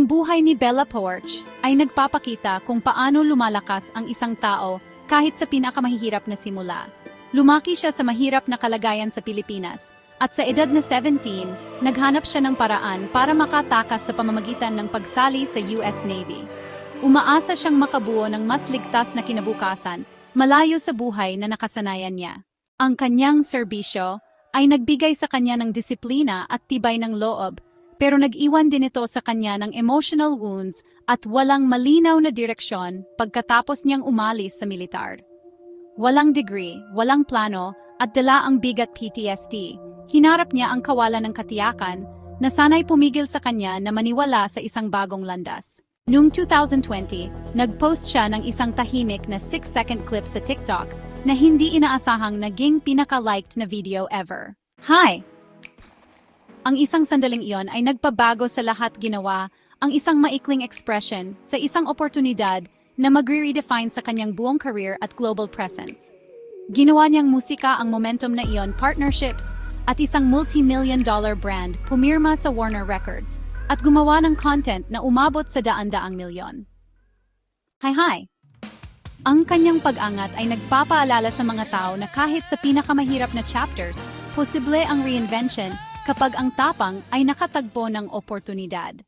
Ang buhay ni Bella Poarch ay nagpapakita kung paano lumalakas ang isang tao kahit sa pinakamahihirap na simula. Lumaki siya sa mahirap na kalagayan sa Pilipinas at sa edad na 17, naghanap siya ng paraan para makatakas sa pamamagitan ng pagsali sa US Navy. Umaasa siyang makabuo ng mas ligtas na kinabukasan, malayo sa buhay na nakasanayan niya. Ang kanyang serbisyo ay nagbigay sa kanya ng disiplina at tibay ng loob, pero nag-iwan din ito sa kanya ng emotional wounds at walang malinaw na direksyon pagkatapos niyang umalis sa militar. Walang degree, walang plano, at dala ang bigat PTSD. Hinarap niya ang kawalan ng katiyakan na sana'y pumigil sa kanya na maniwala sa isang bagong landas. Noong 2020, nag-post siya ng isang tahimik na 6-second clip sa TikTok na hindi inaasahang naging pinaka-liked na video ever. Hi! Ang isang sandaling iyon ay nagpabago sa lahat ginawa, ang isang maikling expression sa isang oportunidad na magre-redefine sa kanyang buong career at global presence. Ginawa niyang musika ang momentum na iyon, partnerships, at isang multi-million-dollar brand pumirma sa Warner Records at gumawa ng content na umabot sa daan-daang milyon. Hi! Ang kanyang pag-angat ay nagpapaalala sa mga tao na kahit sa pinakamahirap na chapters, posible ang reinvention kapag ang tapang ay nakatagpo ng oportunidad.